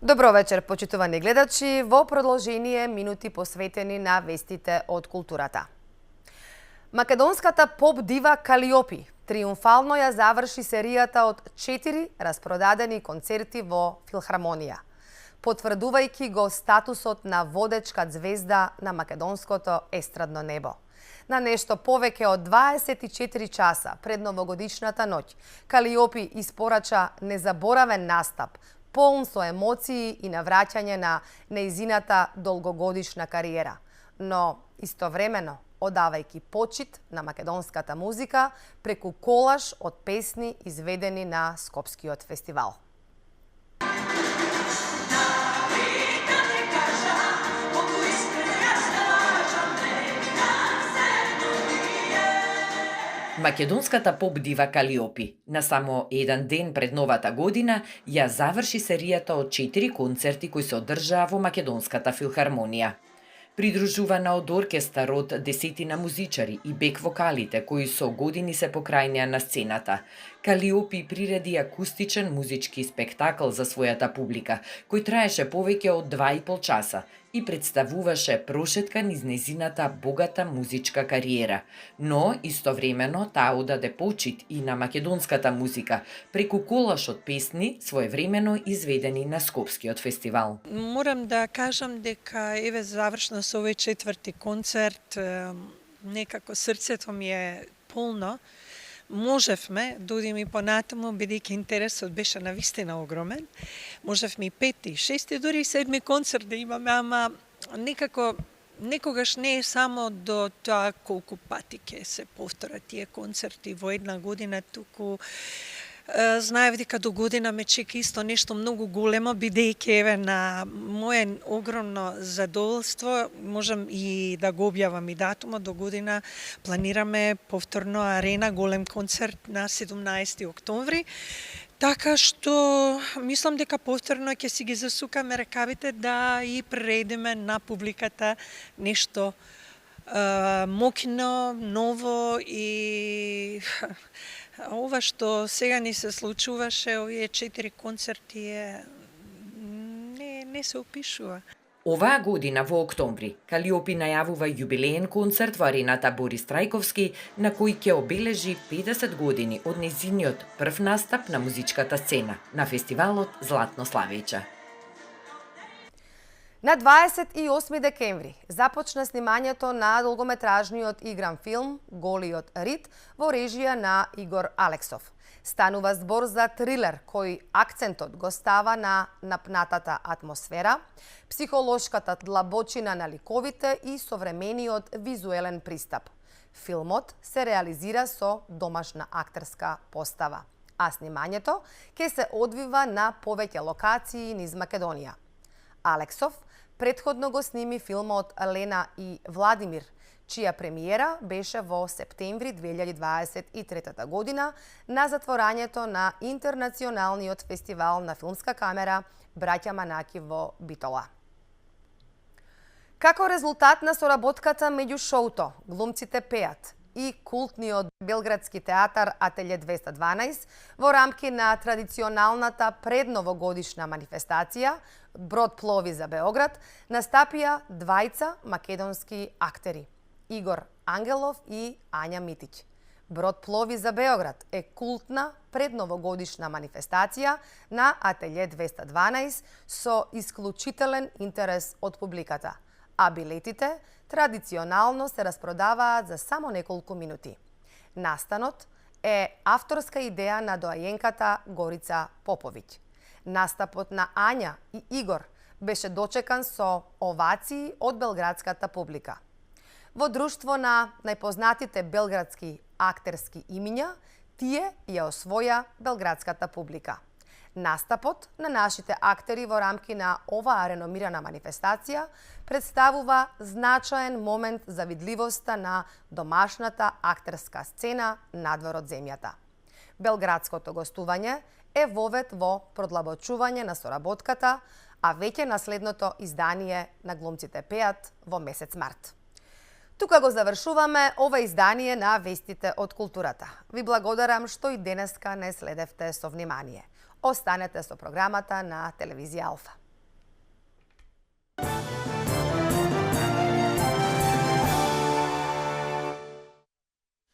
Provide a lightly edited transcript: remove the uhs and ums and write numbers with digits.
Добро вечер, почитувани гледачи, во продолжение минути посветени на вестите од културата. Македонската поп дива Калиопи триумфално ја заврши серијата од 4 распродадени концерти во Филхармонија, потврдувајќи го статусот на водечка звезда на македонското естрадно небо. На нешто повеќе од 24 часа пред новогодишната ноќ, Калиопи испорача незаборавен настап, полн со емоции и навраќање на нејзината долгогодишна кариера, но истовремено одавајќи почит на македонската музика преку колаж од песни изведени на Скопскиот фестивал. Македонската поп дива Калиопи на само еден ден пред новата година ја заврши серијата од 4 концерти кои се одржаа во Македонската филхармонија. Придружувана од оркестар од десетина музичари и бек вокалите кои со години се покрајнеа на сцената, Калиопи приреди акустичен музички спектакл за својата публика, кој траеше повеќе од 2,5 часа и представуваше прошетка низ нејзината богата музичка кариера, но истовремено таа одаде почит и на македонската музика преку колаж од песни своевремено изведени на Скопскиот фестивал. Морам да кажам дека еве завршно со овој 4-ти концерт, некако срцето ми е полно. Можевме да одиме и понатаму, бидејќи интересот беше навистина огромен. Можевме и 5-ти, 6-ти, дури и 7-ми концерт да имаме, ама некако некогаш не е само до тоа колку пати ќе се повторат тие концерти во една година, туку знаев дека до година ме чека исто нешто многу големо, бидејќи еве на моје огромно задоволство можам и да го објавам и датумот, до година планираме повторно арена голем концерт на 17 октомври. Така што мислам дека повторно ќе си ги засукаме ракавите да и приредиме на публиката нешто мокно, ново и ова што сега ни се случуваше, овие 4 концерти не се опишува. Оваа година во октомври, Калиопи најавува јубилеен концерт во арената Борис Трајковски, на кој ќе обележи 50 години од нејзиниот прв настап на музичката сцена на фестивалот Златно славење. На 28 декември започна снимањето на долгометражниот игран филм Голиот рид во режија на Игор Алексов. Станува збор за трилер кој акцентот го става на напнатата атмосфера, психолошката длабочина на ликовите и современиот визуелен пристап. Филмот се реализира со домашна актерска постава, а снимањето ќе се одвива на повеќе локации низ Македонија. Алексов предходно го сними филмот Лена и Владимир, чија премиера беше во септември 2023 година на затворањето на Интернационалниот фестивал на филмска камера Браќа Манаки во Битола. Како резултат на соработката меѓу шоуто "Глумците пеат" и култниот белградски театар Ателје 212 во рамки на традиционалната предновогодишна манифестација Брод плови за Београд, настапија двајца македонски актери – Игор Ангелов и Ања Митиќ. Брод плови за Београд е култна предновогодишна манифестација на Ателје 212 со исклучителен интерес од публиката, а билетите традиционално се распродаваат за само неколку минути. Настанот е авторска идеја на доајенката Горица Поповиќ. Настапот на Ања и Игор беше дочекан со овации од белградската публика. Во друштво на најпознатите белградски актерски имиња, тие ја освоја белградската публика. Настапот на нашите актери во рамки на оваа реномирана манифестација представува значаен момент за видливоста на домашната актерска сцена надвор од земјата. Белградското гостување е вовед во продлабочување на соработката, а веќе на следното издание на Глумците пеат во месец март. Тука го завршуваме ова издание на Вестите од културата. Ви благодарам што и денеска не следевте со внимание. Останете со програмата на телевизија Алфа.